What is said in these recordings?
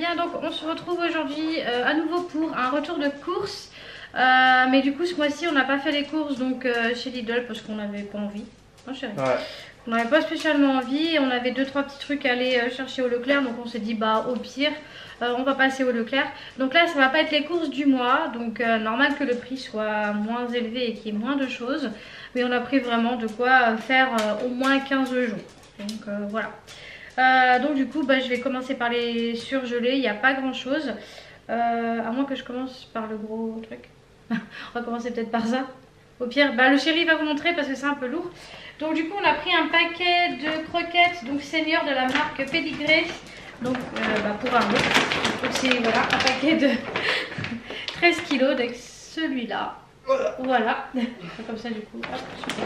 bien, donc on se retrouve aujourd'hui à nouveau pour un retour de course. Mais du coup ce mois-ci on n'a pas fait les courses donc chez Lidl parce qu'on n'avait pas envie. Hein, chérie. Ouais. On n'avait pas spécialement envie, on avait 2-3 petits trucs à aller chercher au Leclerc, donc on s'est dit bah au pire on va passer au Leclerc. Donc là ça va pas être les courses du mois, donc normal que le prix soit moins élevé et qu'il y ait moins de choses. Mais on a pris vraiment de quoi faire au moins 15 jours. Donc voilà. Donc du coup bah, je vais commencer par les surgelés, il n'y a pas grand chose. À moins que je commence par le gros truc. On va commencer peut-être par ça. Au pire, bah, le chéri va vous montrer parce que c'est un peu lourd. Donc du coup on a pris un paquet de croquettes donc senior de la marque Pedigree. Donc bah, pour un euro. Donc c'est voilà, un paquet de 13 kg avec celui-là. Voilà. Comme ça du coup. Hop, super.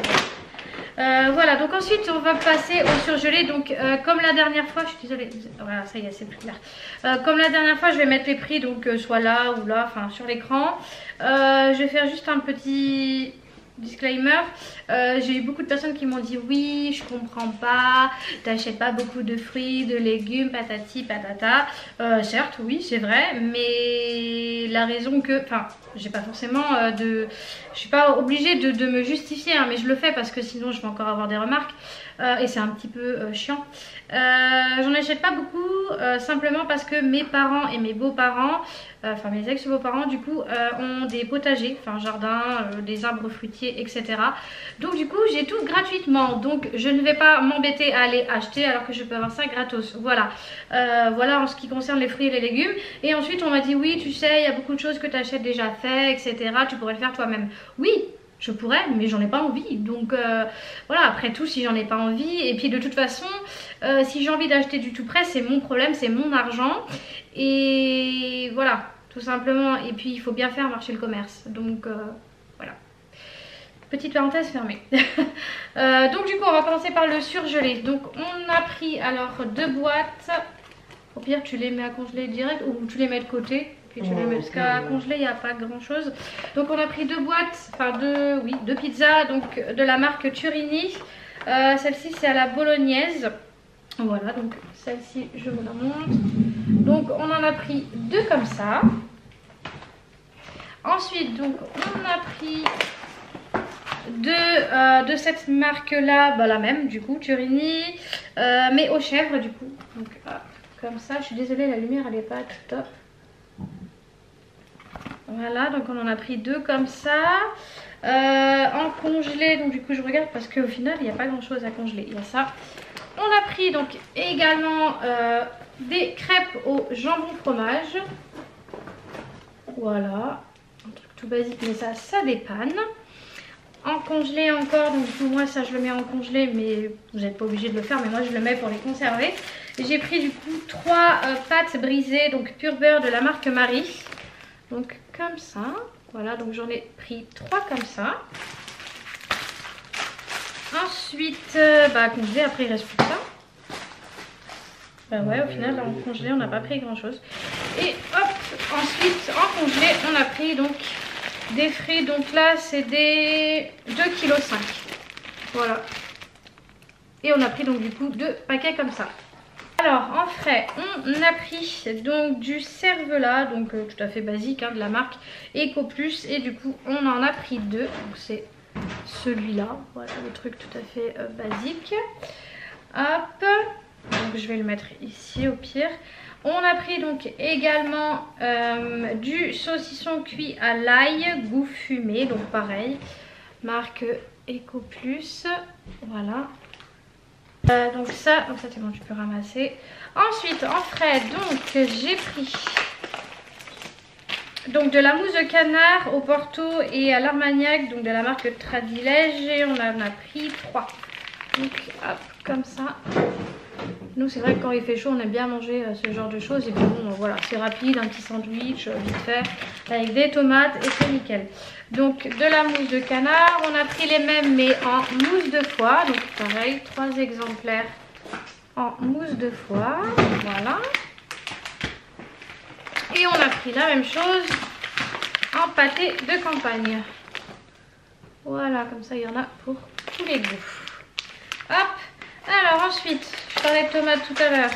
Voilà, donc ensuite on va passer au surgelé. Donc comme la dernière fois, je suis désolée, voilà, ça y est, c'est plus clair. Comme la dernière fois, je vais mettre les prix donc soit là ou là, enfin sur l'écran. Je vais faire juste un petit disclaimer. J'ai eu beaucoup de personnes qui m'ont dit oui, je comprends pas, t'achètes pas beaucoup de fruits, de légumes, patati patata. Certes, oui, c'est vrai, mais la raison que, enfin, j'ai pas forcément je suis pas obligée de me justifier, hein, mais je le fais parce que sinon je vais encore avoir des remarques et c'est un petit peu chiant. J'en achète pas beaucoup simplement parce que mes parents et mes beaux-parents, enfin mes ex-beaux-parents du coup ont des potagers, enfin jardin, des arbres fruitiers, etc. Donc du coup j'ai tout gratuitement, donc je ne vais pas m'embêter à aller acheter alors que je peux avoir ça gratos. Voilà, voilà en ce qui concerne les fruits et les légumes. Et ensuite on m'a dit oui tu sais il y a beaucoup de choses que tu achètes déjà fait, etc. Tu pourrais le faire toi-même. Oui, je pourrais, mais j'en ai pas envie. Donc voilà, après tout, si j'en ai pas envie, et puis de toute façon, si j'ai envie d'acheter du tout prêt, c'est mon problème, c'est mon argent. Et voilà, tout simplement. Et puis il faut bien faire marcher le commerce. Donc voilà. Petite parenthèse fermée. Donc du coup, on va commencer par le surgelé. Donc on a pris alors 2 boîtes. Au pire, tu les mets à congeler direct ou tu les mets de côté. Puis tu les mets, parce qu'à congeler il n'y a pas grand chose. Donc on a pris 2 boîtes, enfin 2 pizzas donc de la marque Turini. Celle-ci c'est à la bolognaise. Voilà, donc celle-ci je vous la montre. Donc on en a pris 2 comme ça. Ensuite donc on a pris de cette marque là, bah, la même du coup, Turini, mais aux chèvres du coup. Donc comme ça, je suis désolée la lumière elle est pas top. Voilà, donc on en a pris 2 comme ça. En congelé, donc du coup je regarde parce qu'au final il n'y a pas grand chose à congeler. Il y a ça. On a pris donc également des crêpes au jambon fromage. Voilà, un truc tout basique mais ça dépanne. En congelé encore, donc du coup moi ça je le mets en congelé mais vous n'êtes pas obligé de le faire, mais moi je le mets pour les conserver. J'ai pris du coup 3 pâtes brisées, donc pur beurre de la marque Marie. Donc comme ça, voilà, donc j'en ai pris 3 comme ça. Ensuite, bah congelé, après il reste plus que ça. Bah ouais, au final en congelé on n'a pas pris grand chose. Et hop, ensuite en congelé on a pris donc des fruits, donc là c'est des 2,5 kg. Voilà. Et on a pris donc du coup 2 paquets comme ça. Alors en frais, on a pris donc du cervelas, donc tout à fait basique, hein, de la marque Eco Plus. Et du coup on en a pris 2, donc c'est celui-là, voilà le truc tout à fait basique. Hop, donc je vais le mettre ici au pire. On a pris donc également du saucisson cuit à l'ail, goût fumé, donc pareil, marque Eco Plus, voilà. Donc ça c'est bon, tu peux ramasser. Ensuite en frais, donc j'ai pris donc de la mousse de canard au Porto et à l'Armagnac, donc de la marque Tradilège, et on en a pris 3. Donc hop, comme ça. Nous c'est vrai que quand il fait chaud on aime bien manger ce genre de choses. Et puis bon voilà, c'est rapide, un petit sandwich vite fait avec des tomates et c'est nickel. Donc de la mousse de canard, on a pris les mêmes mais en mousse de foie. Donc pareil, 3 exemplaires en mousse de foie, voilà. Et on a pris la même chose en pâté de campagne. Voilà, comme ça il y en a pour tous les goûts. Hop, alors ensuite, je parlais de tomates tout à l'heure.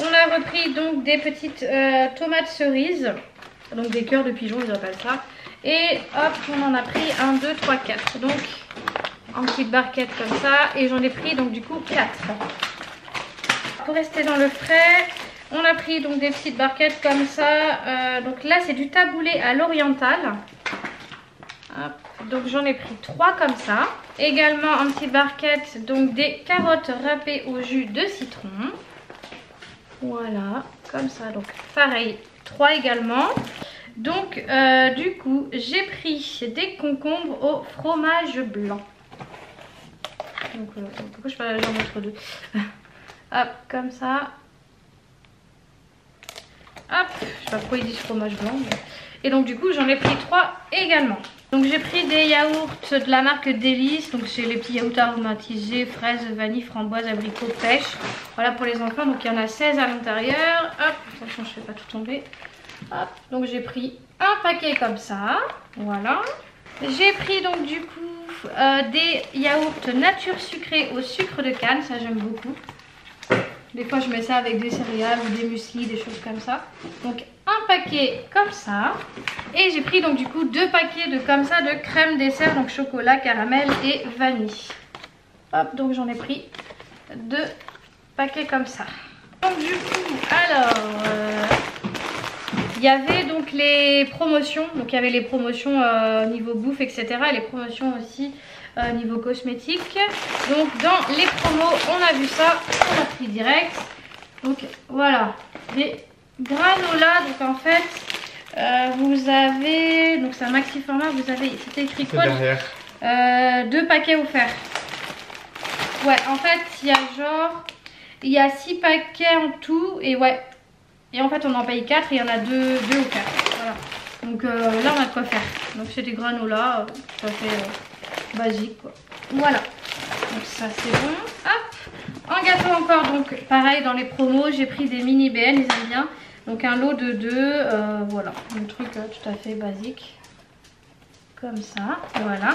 On a repris donc des petites tomates cerises, donc des cœurs de pigeon ils appellent ça. Et hop, on en a pris 1, 2, 3, 4. Donc en petite barquette comme ça. Et j'en ai pris donc du coup 4. Pour rester dans le frais, on a pris donc des petites barquettes comme ça. Donc là c'est du taboulé à l'oriental. Donc j'en ai pris 3 comme ça. Également en petite barquette donc des carottes râpées au jus de citron. Voilà, comme ça. Donc pareil, 3 également. Donc du coup j'ai pris des concombres au fromage blanc. Donc pourquoi je fais la jambe entre deux. Hop, comme ça. Hop, je sais pas pourquoi ils disent fromage blanc. Mais... Et donc du coup j'en ai pris 3 également. Donc j'ai pris des yaourts de la marque Délice. Donc c'est les petits yaourts aromatisés, fraises, vanille, framboise, abricot, pêche. Voilà pour les enfants. Donc il y en a 16 à l'intérieur. Hop, attention je fais pas tout tomber. Hop, donc j'ai pris un paquet comme ça. Voilà. J'ai pris donc du coup des yaourts nature sucrés au sucre de canne. Ça j'aime beaucoup. Des fois je mets ça avec des céréales ou des muesli, des choses comme ça. Donc un paquet comme ça. Et j'ai pris donc du coup 2 paquets de comme ça de crème dessert, donc chocolat, caramel et vanille. Hop, donc j'en ai pris 2 paquets comme ça. Donc du coup, alors il y avait donc les promotions. Donc il y avait les promotions niveau bouffe, etc. Et les promotions aussi niveau cosmétique. Donc dans les promos, on a vu ça, on a pris direct. Donc voilà, des granola. Donc en fait, vous avez, donc c'est un maxi format, vous avez, c'était écrit quoi, 2 paquets offerts. Ouais, en fait, il y a genre, il y a 6 paquets en tout et ouais. Et en fait, on en paye 4 et il y en a 2 offerts. Voilà. Donc là, on a de quoi faire. Donc c'est des granola, tout à fait basique quoi. Voilà. Donc ça c'est bon. Hop. En gâteau encore, donc pareil dans les promos, j'ai pris des mini BN, ils aiment bien. Donc un lot de 2, voilà. Un truc tout à fait basique. Comme ça, voilà.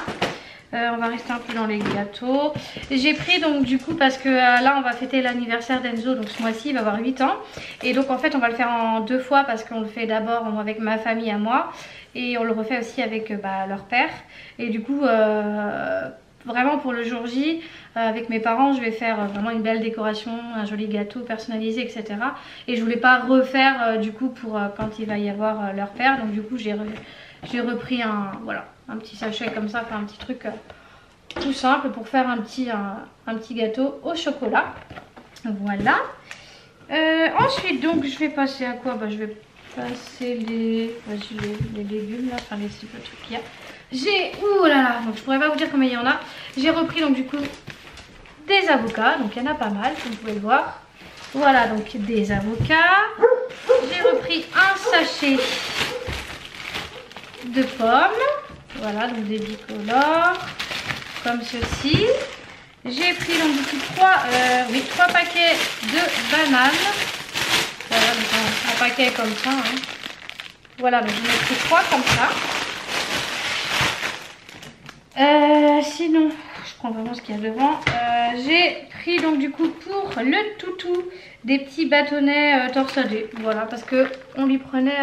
On va rester un peu dans les gâteaux. J'ai pris donc du coup parce que là on va fêter l'anniversaire d'Enzo. Donc ce mois-ci il va avoir 8 ans. Et donc en fait on va le faire en 2 fois parce qu'on le fait d'abord avec ma famille à moi. Et on le refait aussi avec leur père. Et du coup vraiment pour le jour J avec mes parents je vais faire vraiment une belle décoration, un joli gâteau personnalisé, etc. Et je voulais pas refaire du coup pour quand il va y avoir leur père. Donc du coup j'ai repris un petit sachet comme ça, enfin un petit truc tout simple pour faire un petit gâteau au chocolat. Voilà. Ensuite donc je vais passer à quoi? Je vais passer les légumes là, enfin les petits trucs qu'il y a. J'ai, ouh là là, donc je pourrais pas vous dire combien il y en a. J'ai repris donc du coup des avocats, donc il y en a pas mal comme vous pouvez le voir. Voilà donc des avocats. J'ai repris un sachet de pommes. Voilà, donc des bicolores comme ceci. J'ai pris donc du coup 3 paquets de bananes. Voilà, donc un paquet comme ça. Hein. Voilà, donc j'en ai pris 3 comme ça. Sinon, je prends vraiment ce qu'il y a devant. J'ai pris donc du coup pour le toutou des petits bâtonnets torsadés. Voilà, parce que on lui prenait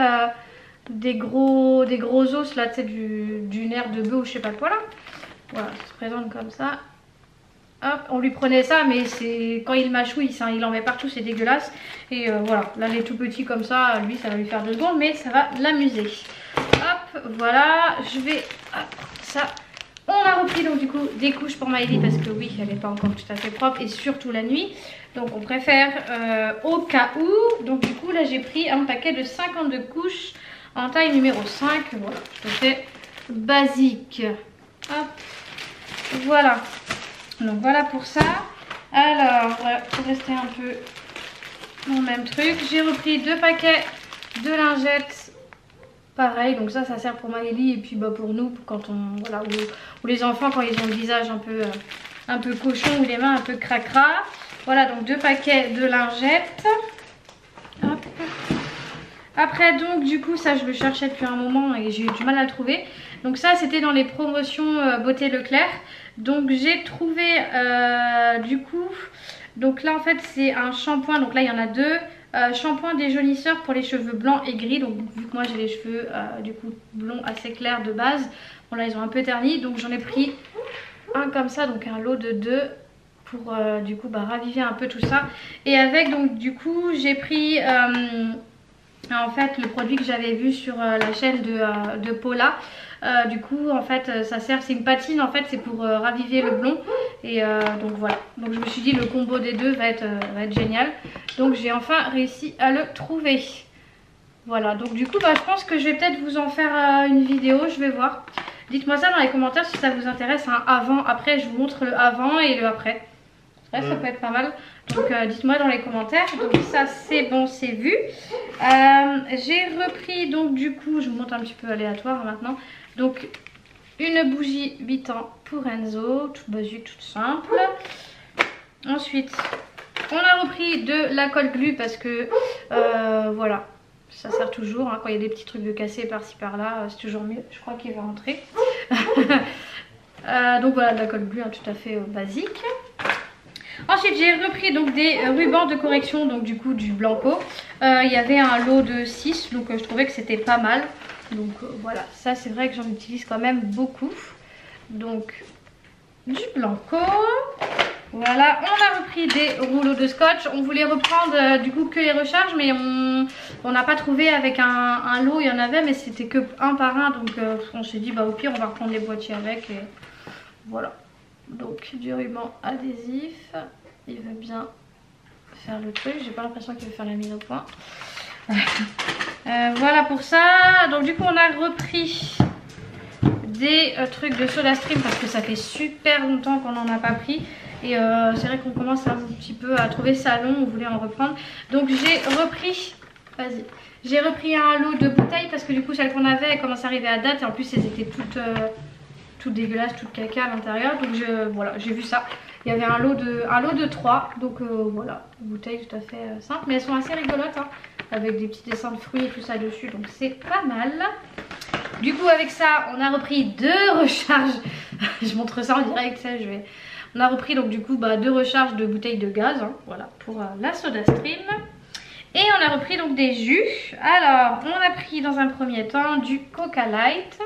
des gros os là, tu sais, du nerf de bœuf ou je sais pas quoi là. Voilà, ça se présente comme ça. Hop, on lui prenait ça, mais c'est quand il mâchouille, il en met partout, c'est dégueulasse. Et voilà, là les tout petits comme ça, lui ça va lui faire 2 secondes, mais ça va l'amuser. Hop, voilà, je vais, hop, ça. On a repris donc du coup des couches pour Maëlie parce que oui, elle n'est pas encore tout à fait propre et surtout la nuit. Donc on préfère au cas où. Donc du coup là j'ai pris un paquet de 52 couches en taille numéro 5. Voilà, tout à fait basique. Hop, voilà. Donc voilà pour ça. Alors voilà, pour rester un peu dans le même truc, j'ai repris 2 paquets de lingettes. Pareil, donc ça sert pour Maëlie et puis pour nous quand on voilà ou les enfants quand ils ont le visage un peu cochon ou les mains un peu cracra. Voilà donc 2 paquets de lingettes. Hop. Après donc du coup ça je le cherchais depuis un moment et j'ai eu du mal à le trouver. Donc ça c'était dans les promotions Beauté Leclerc. Donc j'ai trouvé du coup, donc là en fait c'est un shampoing, donc là il y en a 2. Shampoing déjaunisseur pour les cheveux blancs et gris. Donc vu que moi j'ai les cheveux du coup blonds assez clairs de base. Bon là ils ont un peu terni. Donc j'en ai pris un comme ça, donc un lot de 2 pour du coup raviver un peu tout ça. Et avec donc du coup j'ai pris en fait le produit que j'avais vu sur la chaîne de Paula. Du coup en fait ça sert, c'est une patine en fait, c'est pour raviver le blond. Et donc voilà, donc je me suis dit le combo des deux va être génial. Donc j'ai enfin réussi à le trouver. Voilà, donc du coup je pense que je vais peut-être vous en faire une vidéo, je vais voir. Dites-moi ça dans les commentaires si ça vous intéresse, un avant, après je vous montre le avant et le après. Ouais, ça peut être pas mal. Donc dites-moi dans les commentaires. Donc ça c'est bon, c'est vu. J'ai repris donc du coup, je vous montre un petit peu aléatoire maintenant. Donc une bougie 8 ans pour Enzo, toute basique, toute simple. Ensuite, on a repris de la colle glue parce que voilà, ça sert toujours hein, quand il y a des petits trucs de cassé par-ci par-là, c'est toujours mieux. Je crois qu'il va rentrer. Donc voilà, de la colle glue hein, tout à fait basique. Ensuite j'ai repris donc des rubans de correction, donc du coup du Blanco. Il y avait un lot de 6, donc je trouvais que c'était pas mal. Donc voilà, ça c'est vrai que j'en utilise quand même beaucoup. Donc du Blanco. Voilà, on a repris des rouleaux de scotch. On voulait reprendre du coup que les recharges, mais on n'a pas trouvé avec un lot. Il y en avait, mais c'était que un par un. Donc on s'est dit, bah au pire on va reprendre les boîtiers avec. Et voilà. Donc du ruban adhésif. Il veut bien faire le truc. J'ai pas l'impression qu'il veut faire la mise au point. Voilà pour ça. Donc du coup on a repris des trucs de SodaStream parce que ça fait super longtemps qu'on n'en a pas pris. Et c'est vrai qu'on commence un petit peu à trouver ça long, on voulait en reprendre. Donc j'ai repris, vas-y, j'ai repris un lot de bouteilles parce que du coup celles qu'on avait elles commencent à arriver à date. Et en plus elles étaient toutes dégueulasses, toutes caca à l'intérieur. Donc voilà, j'ai vu ça. Il y avait un lot de 3. Donc voilà, bouteilles tout à fait simples. Mais elles sont assez rigolotes hein, avec des petits dessins de fruits et tout ça dessus. Donc c'est pas mal. Du coup avec ça on a repris 2 recharges. Je montre ça en direct, ça je vais... On a repris donc du coup 2 recharges de bouteilles de gaz, hein, voilà, pour la SodaStream. Et on a repris donc des jus. Alors on a pris dans un premier temps du Coca Light.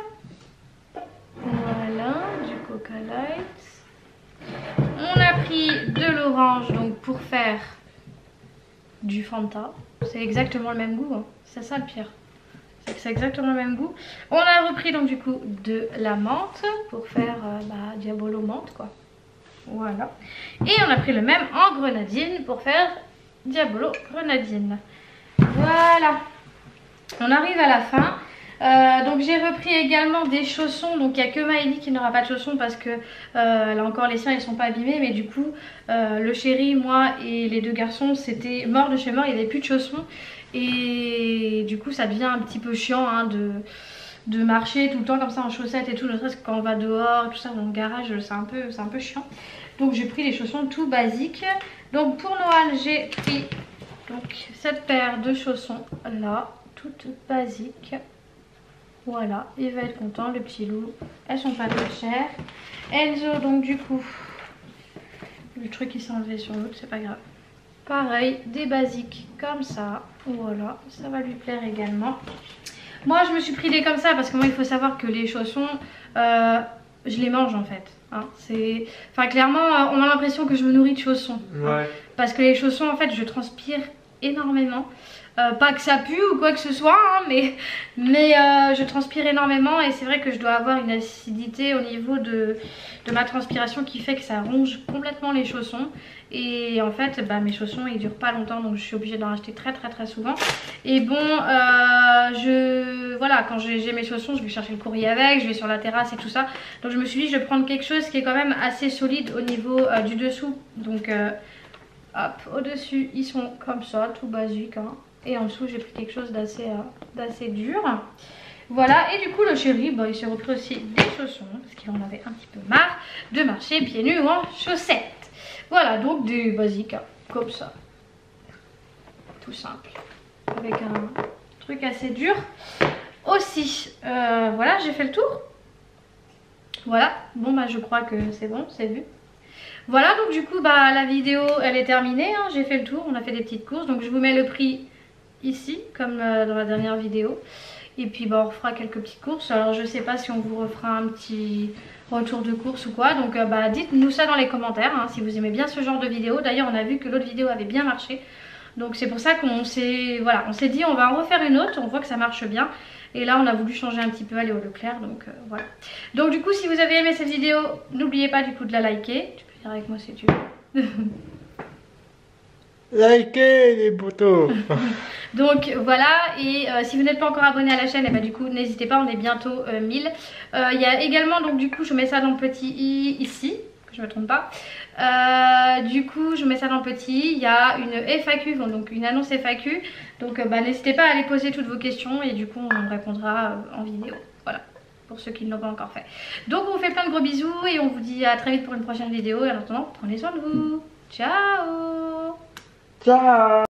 Voilà, du Coca Light. On a pris de l'orange donc pour faire du Fanta. C'est exactement le même goût, hein. C'est ça le pire. C'est exactement le même goût. On a repris donc du coup de la menthe pour faire Diabolo menthe quoi. Voilà. Et on a pris le même en grenadine pour faire Diabolo grenadine. Voilà. On arrive à la fin. Donc j'ai repris également des chaussons. Donc il n'y a que Maëlie qui n'aura pas de chaussons parce que elle a encore les siens, ils ne sont pas abîmés. Mais du coup le chéri, moi et les 2 garçons, c'était mort de chez mort. Il n'y avait plus de chaussons. Et du coup ça devient un petit peu chiant hein, de marcher tout le temps comme ça en chaussettes et tout, ne serait-ce que quand on va dehors, tout ça dans le garage, c'est un peu chiant. Donc j'ai pris les chaussons tout basiques. Donc pour Noël j'ai pris donc cette paire de chaussons là, toutes basiques. Voilà, il va être content le petit loup. Elles sont pas très chères. Enzo donc du coup, le truc qui s'est enlevé sur l'autre, c'est pas grave. Pareil, des basiques comme ça. Voilà, ça va lui plaire également. Moi je me suis pris des comme ça parce que moi il faut savoir que les chaussons je les mange en fait hein. Enfin clairement on a l'impression que je me nourris de chaussons hein. Parce que les chaussons en fait je transpire énormément. Pas que ça pue ou quoi que ce soit hein, mais je transpire énormément. Et c'est vrai que je dois avoir une acidité au niveau de ma transpiration qui fait que ça ronge complètement les chaussons. Et en fait mes chaussons ils durent pas longtemps, donc je suis obligée d'en acheter très souvent. Et bon voilà, quand j'ai mes chaussons je vais chercher le courrier avec, je vais sur la terrasse et tout ça. Donc je me suis dit je vais prendre quelque chose qui est quand même assez solide au niveau du dessous. Donc hop, au dessus ils sont comme ça, tout basique hein. Et en dessous j'ai pris quelque chose d'assez dur. Voilà, et du coup le chéri il s'est repris aussi des chaussons parce qu'il en avait un petit peu marre de marcher pieds nus ou en chaussettes. Voilà, donc des basiques hein, comme ça, tout simple, avec un truc assez dur aussi. Voilà, j'ai fait le tour. Voilà, bon je crois que c'est bon, c'est vu. Voilà, donc du coup bah la vidéo elle est terminée, hein. J'ai fait le tour, on a fait des petites courses, donc je vous mets le prix ici comme dans la dernière vidéo. Et puis bah on refera quelques petites courses. Alors je sais pas si on vous refera un petit retour de course ou quoi, donc bah dites-nous ça dans les commentaires hein, si vous aimez bien ce genre de vidéo. D'ailleurs on a vu que l'autre vidéo avait bien marché, donc c'est pour ça qu'on s'est voilà, on s'est dit on va en refaire une autre, on voit que ça marche bien. Et là on a voulu changer un petit peu, aller au Leclerc, donc voilà. Donc du coup si vous avez aimé cette vidéo, n'oubliez pas du coup de la liker. Tu peux dire avec moi si tu veux. Likez les potos. Donc voilà, et si vous n'êtes pas encore abonné à la chaîne, et bah du coup n'hésitez pas, on est bientôt 1000. Il y a également, donc du coup je mets ça dans le petit i ici, que je me trompe pas. Du coup je mets ça dans le petit, il y a une FAQ, donc une annonce FAQ. Donc bah, n'hésitez pas à aller poser toutes vos questions et du coup on répondra en vidéo. Voilà, pour ceux qui ne l'ont pas encore fait. Donc on vous fait plein de gros bisous et on vous dit à très vite pour une prochaine vidéo. Et en attendant, prenez soin de vous. Ciao. Ciao.